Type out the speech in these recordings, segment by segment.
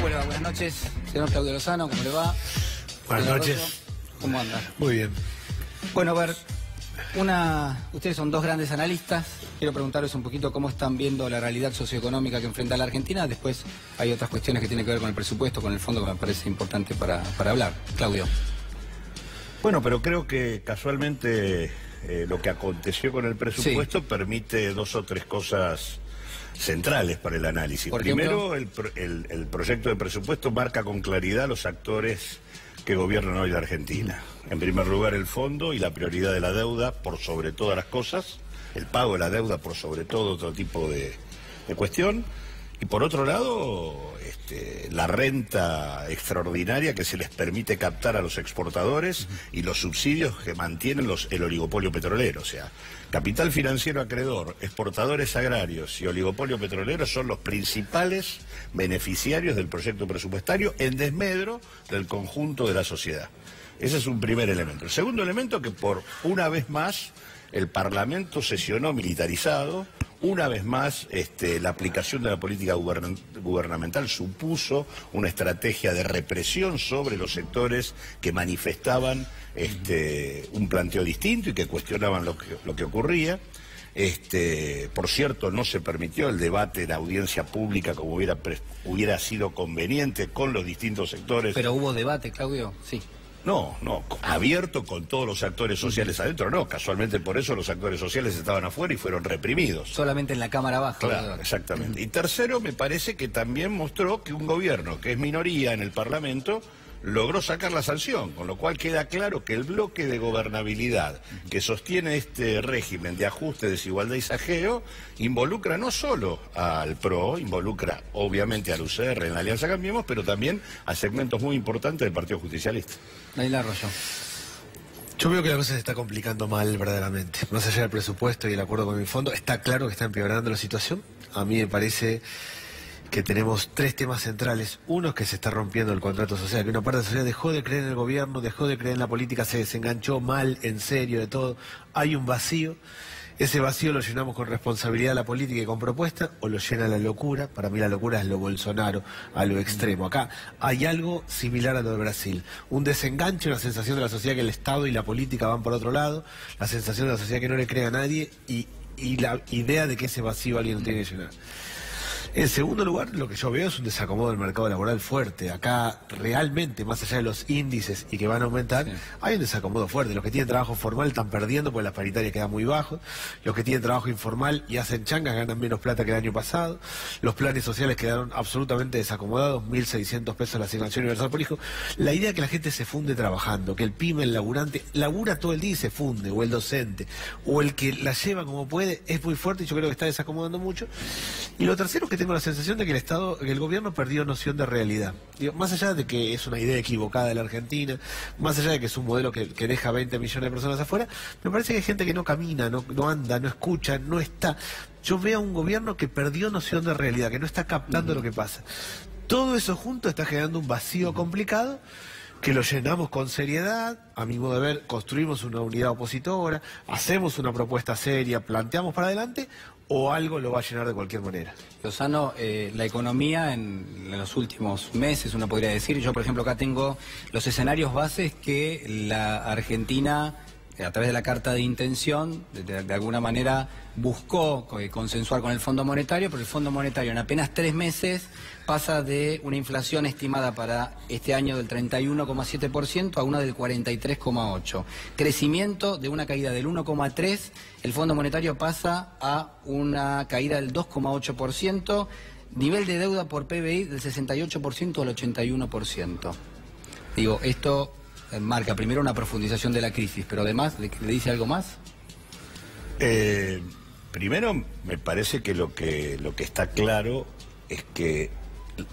¿Cómo le va? Buenas noches, señor Claudio Lozano, ¿cómo le va? Buenas noches. Rosso, ¿cómo anda? Muy bien. Bueno, a ver, ustedes son dos grandes analistas. Quiero preguntarles un poquito cómo están viendo la realidad socioeconómica que enfrenta la Argentina. Después hay otras cuestiones que tienen que ver con el presupuesto, con el fondo, que me parece importante para hablar. Claudio. Bueno, pero creo que casualmente lo que aconteció con el presupuesto permite dos o tres cosas centrales para el análisis. Primero, el proyecto de presupuesto marca con claridad los actores que gobiernan hoy la Argentina. En primer lugar, el fondo y la prioridad de la deuda por sobre todas las cosas, el pago de la deuda por sobre todo otro tipo de cuestión. Y por otro lado, la renta extraordinaria que se les permite captar a los exportadores y los subsidios que mantienen el oligopolio petrolero. O sea, capital financiero acreedor, exportadores agrarios y oligopolio petrolero son los principales beneficiarios del proyecto presupuestario en desmedro del conjunto de la sociedad. Ese es un primer elemento. El segundo elemento, que por una vez más el Parlamento sesionó militarizado. Una vez más, la aplicación de la política gubernamental supuso una estrategia de represión sobre los sectores que manifestaban un planteo distinto y que cuestionaban lo que ocurría. Por cierto, no se permitió el debate en audiencia pública como hubiera sido conveniente con los distintos sectores. Pero hubo debate, Claudio, sí. No, abierto con todos los actores sociales adentro, no, casualmente por eso los actores sociales estaban afuera y fueron reprimidos. Solamente en la Cámara Baja. Claro, exactamente. Y tercero, me parece que también mostró que un gobierno que es minoría en el Parlamento logró sacar la sanción, con lo cual queda claro que el bloque de gobernabilidad que sostiene este régimen de ajuste, desigualdad y sajeo involucra no solo al PRO, involucra obviamente al UCR en la Alianza Cambiemos, pero también a segmentos muy importantes del Partido Justicialista. Daniel Arroyo. Yo veo que la cosa se está complicando mal verdaderamente. Más allá del presupuesto y el acuerdo con el fondo, está claro que está empeorando la situación. A mí me parece que tenemos tres temas centrales. Uno es que se está rompiendo el contrato social, que una parte de la sociedad dejó de creer en el gobierno, dejó de creer en la política, se desenganchó mal, en serio, de todo. Hay un vacío. Ese vacío lo llenamos con responsabilidad a la política y con propuesta, o lo llena la locura. Para mí la locura es lo Bolsonaro, a lo extremo. Acá hay algo similar a lo de Brasil. Un desenganche, una sensación de la sociedad que el Estado y la política van por otro lado, la sensación de la sociedad que no le cree a nadie y la idea de que ese vacío alguien lo tiene que llenar. En segundo lugar, lo que yo veo es un desacomodo del mercado laboral fuerte. Acá realmente, más allá de los índices y que van a aumentar, hay un desacomodo fuerte. Los que tienen trabajo formal están perdiendo porque las paritarias quedan muy bajos. Los que tienen trabajo informal y hacen changas ganan menos plata que el año pasado. Los planes sociales quedaron absolutamente desacomodados, 1.600 pesos la asignación universal por hijo. La idea de que la gente se funde trabajando, que el pyme, el laburante, labura todo el día y se funde, o el docente, o el que la lleva como puede, es muy fuerte y yo creo que está desacomodando mucho. Y lo tercero es que tengo la sensación de que el gobierno perdió noción de realidad. Digo, más allá de que es una idea equivocada de la Argentina, más allá de que es un modelo que deja 20 millones de personas afuera, me parece que hay gente que no camina, no anda, no escucha, no está. Yo veo a un gobierno que perdió noción de realidad, que no está captando lo que pasa. Todo eso junto está generando un vacío complicado que lo llenamos con seriedad. A mi modo de ver, construimos una unidad opositora, hacemos una propuesta seria, planteamos para adelante, o algo lo va a llenar de cualquier manera. Lozano, la economía en los últimos meses, uno podría decir, yo por ejemplo acá tengo los escenarios bases que la Argentina, a través de la carta de intención, de alguna manera buscó consensuar con el Fondo Monetario, pero el Fondo Monetario en apenas 3 meses pasa de una inflación estimada para este año del 31,7% a una del 43,8%. Crecimiento de una caída del 1,3%, el Fondo Monetario pasa a una caída del 2,8%, nivel de deuda por PBI del 68% al 81%. Digo, esto marca primero una profundización de la crisis, pero además, ¿le dice algo más? Primero, me parece que lo que está claro es que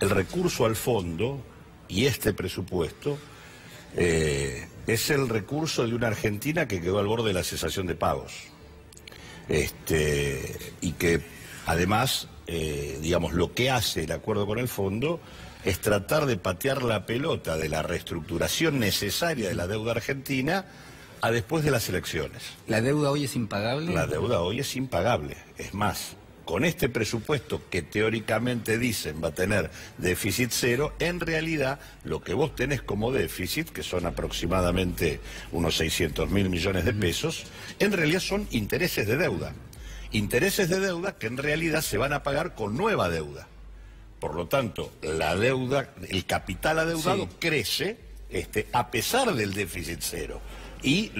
el recurso al fondo y este presupuesto es el recurso de una Argentina que quedó al borde de la cesación de pagos. Y que además, digamos, lo que hace el acuerdo con el fondo es tratar de patear la pelota de la reestructuración necesaria de la deuda argentina a después de las elecciones. ¿La deuda hoy es impagable? La deuda hoy es impagable. Es más, con este presupuesto que teóricamente dicen va a tener déficit cero, en realidad lo que vos tenés como déficit, que son aproximadamente unos 600.000 millones de pesos, en realidad son intereses de deuda. Intereses de deuda que en realidad se van a pagar con nueva deuda. Por lo tanto, la deuda, el capital adeudado crece a pesar del déficit cero. Y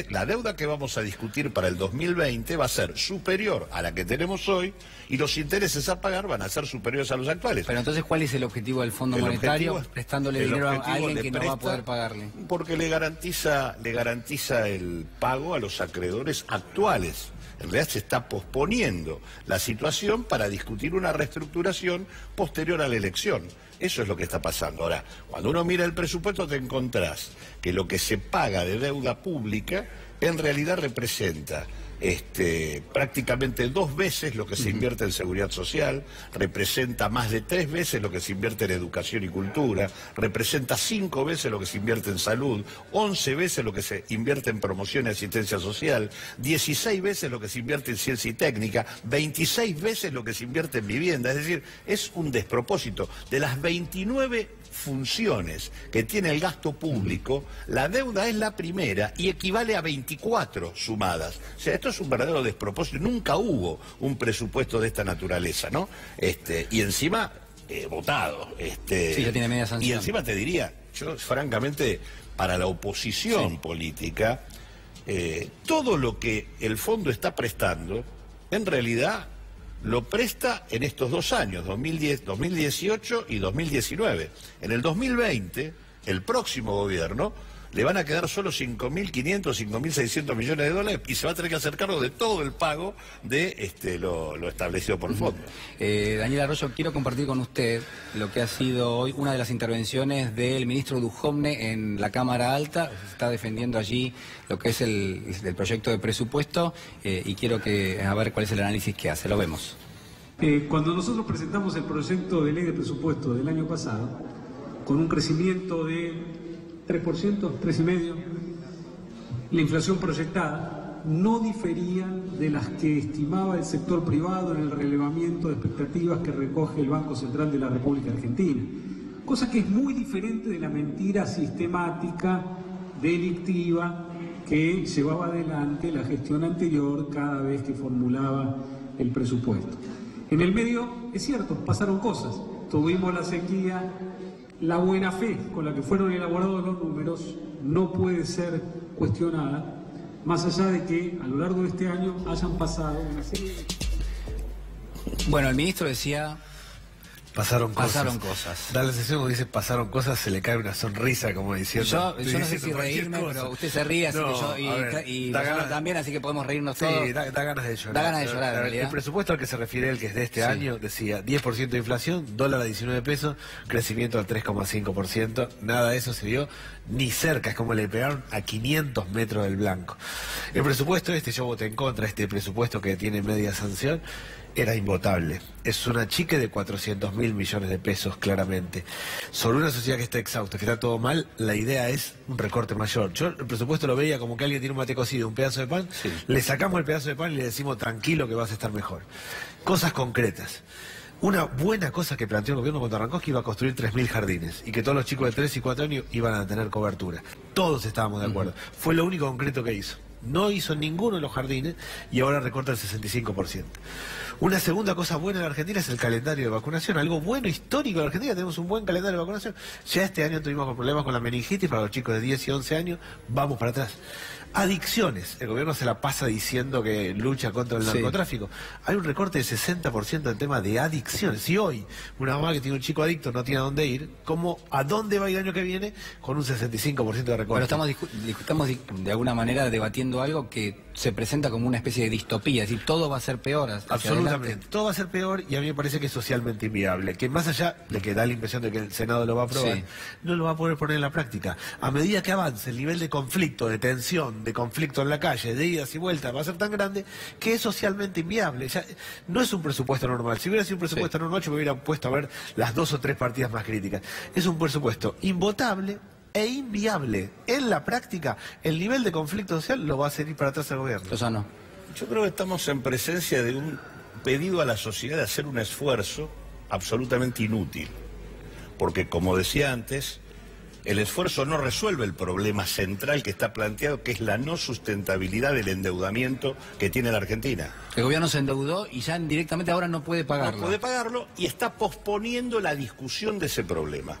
la deuda que vamos a discutir para el 2020 va a ser superior a la que tenemos hoy y los intereses a pagar van a ser superiores a los actuales. Pero entonces, ¿cuál es el objetivo del Fondo Monetario prestándole dinero a alguien que no va a poder pagarle? Porque le garantiza el pago a los acreedores actuales. En realidad se está posponiendo la situación para discutir una reestructuración posterior a la elección. Eso es lo que está pasando. Ahora, cuando uno mira el presupuesto te encontrás que lo que se paga de deuda pública en realidad representa prácticamente 2 veces lo que se invierte en seguridad social, representa más de 3 veces lo que se invierte en educación y cultura, representa 5 veces lo que se invierte en salud, 11 veces lo que se invierte en promoción y asistencia social, 16 veces lo que se invierte en ciencia y técnica, 26 veces lo que se invierte en vivienda. Es decir, es un despropósito. De las 29 funciones que tiene el gasto público, la deuda es la primera y equivale a 24 sumadas. O sea, esto es un verdadero despropósito. Nunca hubo un presupuesto de esta naturaleza, ¿no? Y encima, votado. Sí, ya tiene media sanción. Y encima te diría, yo francamente, para la oposición política, todo lo que el fondo está prestando, en realidad lo presta en estos 2 años, 2018 y 2019. En el 2020, el próximo gobierno le van a quedar solo 5.500, 5.600 millones de dólares y se va a tener que hacer cargo de todo el pago de lo establecido por el fondo. Daniel Arroyo, quiero compartir con usted lo que ha sido hoy una de las intervenciones del ministro Dujovne en la Cámara Alta. Se está defendiendo allí lo que es el proyecto de presupuesto y quiero a ver cuál es el análisis que hace. Lo vemos. Cuando nosotros presentamos el proyecto de ley de presupuesto del año pasado, con un crecimiento de 3%, 3,5%, la inflación proyectada no difería de las que estimaba el sector privado en el relevamiento de expectativas que recoge el Banco Central de la República Argentina, cosa que es muy diferente de la mentira sistemática, delictiva, que llevaba adelante la gestión anterior cada vez que formulaba el presupuesto. En el medio, es cierto, pasaron cosas. Tuvimos la sequía. La buena fe con la que fueron elaborados los números no puede ser cuestionada, más allá de que a lo largo de este año hayan pasado una serie de... Bueno, el ministro decía... Pasaron cosas. Da la sensación cuando dice pasaron cosas, se le cae una sonrisa como diciendo... Yo no sé si reírme, pero usted se ríe, así que yo... Y nosotros también, así que podemos reírnos todos. Sí, da ganas de llorar. Da ganas de llorar, en realidad. El presupuesto al que se refiere él, que es de este año, decía 10% de inflación, dólar a 19 pesos, crecimiento al 3,5%. Nada de eso se dio ni cerca, es como le pegaron a 500 metros del blanco. El presupuesto yo voté en contra, este presupuesto que tiene media sanción, era invotable. Es una chique de 400.000 millones de pesos, claramente. Sobre una sociedad que está exhausta, que está todo mal, la idea es un recorte mayor. Yo el presupuesto lo veía como que alguien tiene un mate cocido, un pedazo de pan, le sacamos el pedazo de pan y le decimos tranquilo que vas a estar mejor. Cosas concretas. Una buena cosa que planteó el gobierno cuando arrancó es que iba a construir 3.000 jardines y que todos los chicos de 3 y 4 años iban a tener cobertura. Todos estábamos de acuerdo. Fue lo único concreto que hizo. No hizo ninguno de los jardines y ahora recorta el 65%. Una segunda cosa buena en la Argentina es el calendario de vacunación. Algo bueno, histórico en la Argentina, tenemos un buen calendario de vacunación. Ya este año tuvimos problemas con la meningitis para los chicos de 10 y 11 años. Vamos para atrás. Adicciones. El gobierno se la pasa diciendo que lucha contra el narcotráfico. Hay un recorte del 60% en tema de adicciones. Si hoy una mamá que tiene un chico adicto no tiene a dónde ir, ¿a dónde va a ir el año que viene? Con un 65% de recorte. Bueno, estamos de alguna manera debatiendo algo que se presenta como una especie de distopía, es decir, todo va a ser peor. Absolutamente, adelante. Todo va a ser peor y a mí me parece que es socialmente inviable, que más allá de que da la impresión de que el Senado lo va a aprobar, no lo va a poder poner en la práctica. A medida que avance el nivel de conflicto, de tensión, de conflicto en la calle, de idas y vueltas, va a ser tan grande que es socialmente inviable. Ya, no es un presupuesto normal. Si hubiera sido un presupuesto normal, yo me hubiera puesto a ver las 2 o 3 partidas más críticas. Es un presupuesto invotable e inviable. En la práctica, el nivel de conflicto social lo va a hacer ir para atrás el gobierno. Lozano. Yo creo que estamos en presencia de un pedido a la sociedad de hacer un esfuerzo absolutamente inútil. Porque, como decía antes, el esfuerzo no resuelve el problema central que está planteado, que es la no sustentabilidad del endeudamiento que tiene la Argentina. El gobierno se endeudó y ya directamente ahora no puede pagarlo. No puede pagarlo y está posponiendo la discusión de ese problema.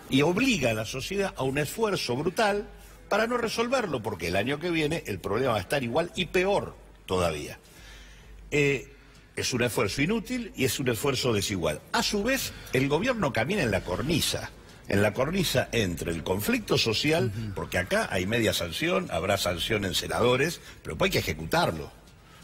Y obliga a la sociedad a un esfuerzo brutal para no resolverlo, porque el año que viene el problema va a estar igual y peor todavía. Es un esfuerzo inútil y es un esfuerzo desigual. A su vez, el gobierno camina en la cornisa entre el conflicto social, porque acá hay media sanción, habrá sanción en senadores, pero pues hay que ejecutarlo,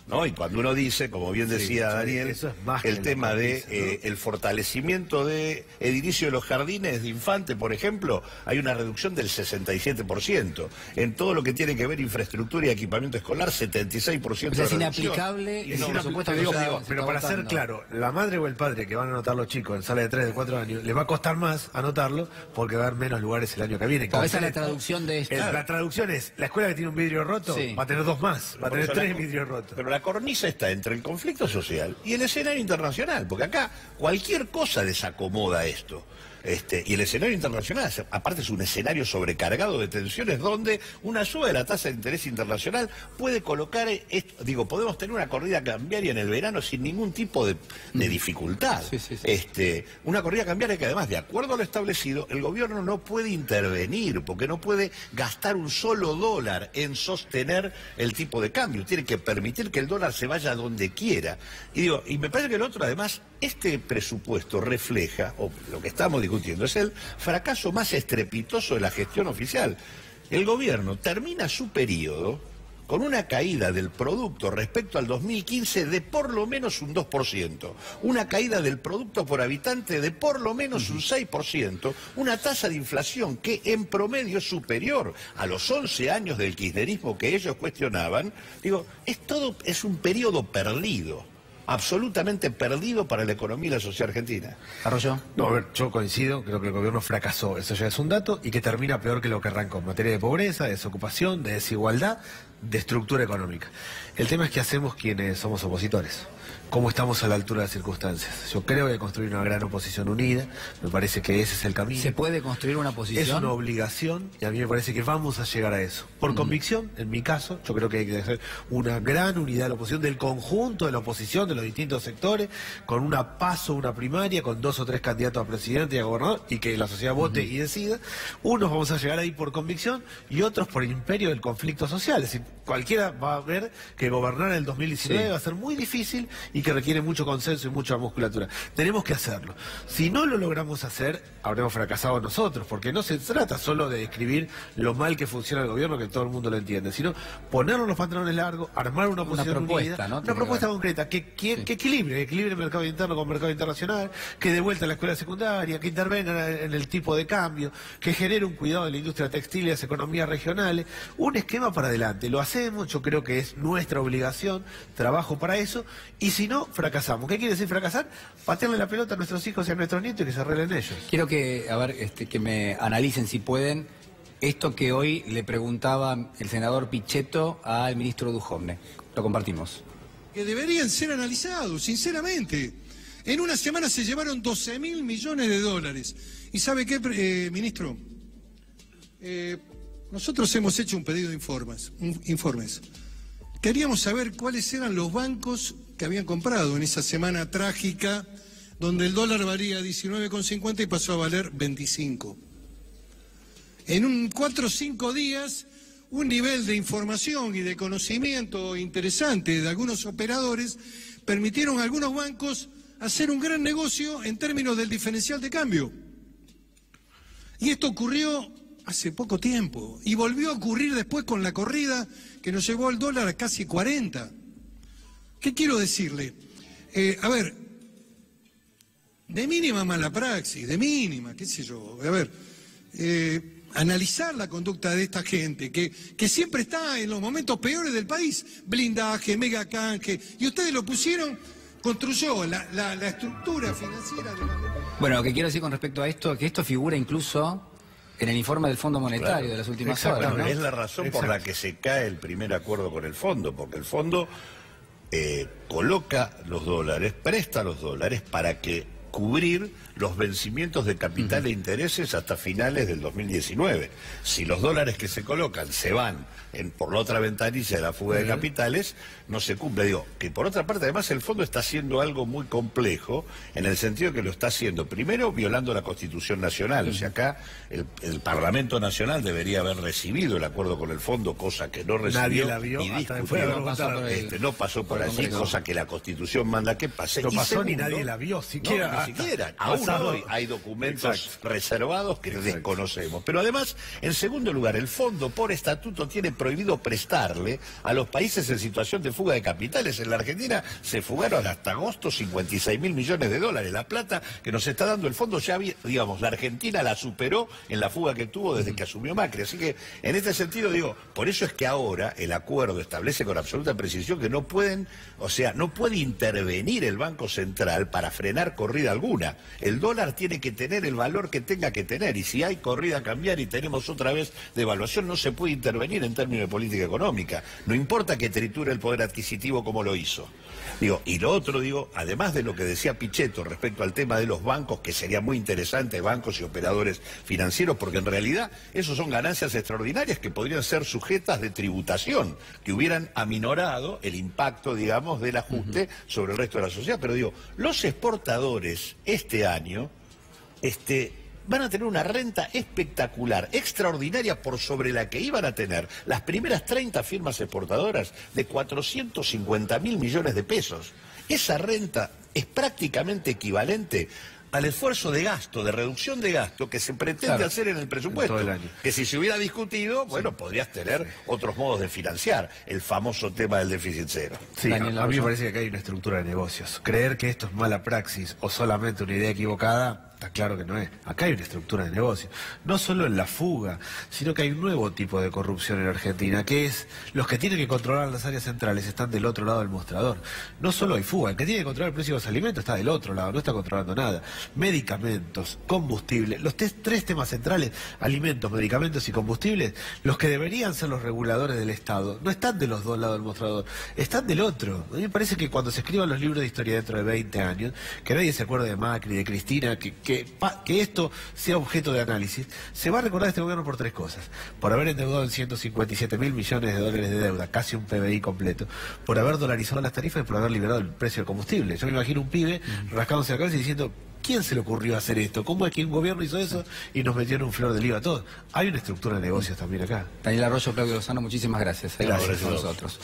¿no? Y cuando uno dice, como bien decía Daniel, eso es más el que tema cornisa, de el fortalecimiento de edilicio de los jardines de Infante, por ejemplo, hay una reducción del 67%. En todo lo que tiene que ver infraestructura y equipamiento escolar, 76% O sea, es de inaplicable y reducción. por supuesto Digo, que se pero está para ser votando. claro, la madre o el padre que van a anotar los chicos en sala de 3, de 4 años, les va a costar más anotarlo porque va a haber menos lugares el año que viene. Esa es la traducción de esto. La traducción es, la escuela que tiene un vidrio roto Sí. va a tener 2 más, va a Por tener eso 3 vidrios rotos. Pero la cornisa está entre el conflicto social y el escenario internacional, porque acá cualquier cosa desacomoda esto. Y el escenario internacional, aparte, es un escenario sobrecargado de tensiones donde una suba de la tasa de interés internacional puede colocar, podemos tener una corrida cambiaria en el verano sin ningún tipo de dificultad. Sí. Una corrida cambiaria que además, de acuerdo a lo establecido, el gobierno no puede intervenir, porque no puede gastar un solo dólar en sostener el tipo de cambio. Tiene que permitir que el dólar se vaya donde quiera. Y me parece que el otro, además, este presupuesto refleja, o lo que estamos discutiendo, es el fracaso más estrepitoso de la gestión oficial. El gobierno termina su periodo con una caída del producto respecto al 2015 de por lo menos un 2%, una caída del producto por habitante de por lo menos un 6%, una tasa de inflación que en promedio es superior a los 11 años del kirchnerismo que ellos cuestionaban. Es un periodo perdido, absolutamente perdido para la economía y la sociedad argentina. ¿Arroyo? No, a ver, yo coincido, creo que el gobierno fracasó, eso ya es un dato, y que termina peor que lo que arrancó en materia de pobreza, de desocupación, de desigualdad, de estructura económica. El tema es qué hacemos quienes somos opositores. ¿Cómo estamos a la altura de las circunstancias? Yo creo que hay que construir una gran oposición unida, me parece que ese es el camino. ¿Se puede construir una posición? Es una obligación y a mí me parece que vamos a llegar a eso. Por convicción, en mi caso, yo creo que hay que hacer una gran unidad de la oposición, del conjunto de la oposición, de los distintos sectores, con una PASO, una primaria, con 2 o 3 candidatos a presidente y a gobernador, y que la sociedad vote y decida. Unos vamos a llegar ahí por convicción y otros por el imperio del conflicto social. Es decir, cualquiera va a ver que gobernar en el 2019 va a ser muy difícil y que requiere mucho consenso y mucha musculatura. Tenemos que hacerlo. Si no lo logramos hacer, habremos fracasado nosotros, porque no se trata solo de describir lo mal que funciona el gobierno, que todo el mundo lo entiende, sino ponernos los pantalones largos, armar una oposición propuesta, unida, ¿no? una propuesta concreta, que equilibre el mercado interno con el mercado internacional, que dé vuelta a la escuela secundaria, que intervenga en el tipo de cambio, que genere un cuidado de la industria textil y las economías regionales, un esquema para adelante. Lo hacemos, yo creo que es nuestra obligación, trabajo para eso, y si no, fracasamos. ¿Qué quiere decir fracasar? Patearle la pelota a nuestros hijos y a nuestros nietos y que se arreglen ellos. Quiero que, que me analicen, si pueden, esto que hoy le preguntaba el senador Pichetto al ministro Dujovne. Lo compartimos. Que deberían ser analizados, sinceramente. En una semana se llevaron 12.000 millones de dólares. ¿Y sabe qué, ministro? Nosotros hemos hecho un pedido de informes. Queríamos saber cuáles eran los bancos que habían comprado en esa semana trágica, donde el dólar valía 19,50 y pasó a valer 25. En 4 o 5 días, un nivel de información y de conocimiento interesante de algunos operadores permitieron a algunos bancos hacer un gran negocio en términos del diferencial de cambio. Y esto ocurrió hace poco tiempo y volvió a ocurrir después con la corrida que nos llevó al dólar a casi 40. ¿Qué quiero decirle? De mínima mala praxis, de mínima, qué sé yo. Analizar la conducta de esta gente que siempre está en los momentos peores del país. Blindaje, mega canje. Y ustedes lo pusieron, construyó la estructura financiera de la... Bueno, lo que quiero decir con respecto a esto, que esto figura incluso en el informe del Fondo Monetario de las últimas horas, ¿no? Es la razón por la que se cae el primer acuerdo con el fondo, porque el fondo coloca los dólares, presta los dólares para que cubrir los vencimientos de capital e intereses hasta finales del 2019. Si los dólares que se colocan se van por la otra ventanilla de la fuga de capitales, no se cumple. Digo, que por otra parte, además, el fondo está haciendo algo muy complejo, en el sentido que lo está haciendo, primero, violando la Constitución Nacional. O sea, acá el Parlamento Nacional debería haber recibido el acuerdo con el fondo, cosa que no recibió. Nadie la vio, y hasta no pasó por allí, cosa que la Constitución manda que pase. No pasó, segundo, ni nadie la vio, siquiera. No, ni siquiera. Aún hoy hay documentos reservados que desconocemos. Pero además, en segundo lugar, el fondo por estatuto tiene prohibido prestarle a los países en situación de fuga de capitales. En la Argentina se fugaron hasta agosto 56.000 millones de dólares. La plata que nos está dando el fondo ya, digamos, la Argentina la superó en la fuga que tuvo desde que asumió Macri. Así que, en este sentido, digo, por eso es que ahora el acuerdo establece con absoluta precisión que no pueden, o sea, no puede intervenir el Banco Central para frenar corrida alguna. El dólar tiene que tener el valor que tenga que tener, y si hay corrida a cambiar y tenemos otra vez devaluación, no se puede intervenir en términos de política económica. No importa que triture el poder adquisitivo como lo hizo. Digo, y lo otro, digo, además de lo que decía Pichetto respecto al tema de los bancos, que sería muy interesante, bancos y operadores financieros, porque en realidad esos son ganancias extraordinarias que podrían ser sujetas de tributación, que hubieran aminorado el impacto, digamos, del ajuste sobre el resto de la sociedad. Pero digo, los exportadores este año van a tener una renta espectacular, extraordinaria, por sobre la que iban a tener las primeras 30 firmas exportadoras, de 450.000 millones de pesos. Esa renta es prácticamente equivalente al esfuerzo de gasto, de reducción de gasto que se pretende hacer en el presupuesto. Todo el año. Que si se hubiera discutido, bueno, podrías tener otros modos de financiar el famoso tema del déficit cero. Sí, a mí me parece que acá hay una estructura de negocios. Creer que esto es mala praxis o solamente una idea equivocada, está claro que no es. Acá hay una estructura de negocio. No solo en la fuga, sino que hay un nuevo tipo de corrupción en Argentina, que es los que tienen que controlar las áreas centrales están del otro lado del mostrador. No solo hay fuga, el que tiene que controlar el precio de los alimentos está del otro lado, no está controlando nada. Medicamentos, combustible, los tres temas centrales, alimentos, medicamentos y combustibles, los que deberían ser los reguladores del Estado, no están de los dos lados del mostrador, están del otro. A mí me parece que cuando se escriban los libros de historia dentro de 20 años, que nadie se acuerde de Macri, de Cristina, que esto sea objeto de análisis, se va a recordar este gobierno por tres cosas: por haber endeudado en 157.000 millones de dólares de deuda, casi un PBI completo, por haber dolarizado las tarifas y por haber liberado el precio del combustible. Yo me imagino un pibe rascándose la cabeza y diciendo: ¿quién se le ocurrió hacer esto? ¿Cómo es que un gobierno hizo eso y nos metieron un flor del IVA a todos? Hay una estructura de negocios también acá. Daniel Arroyo, Claudio Lozano, muchísimas gracias. Gracias a nosotros.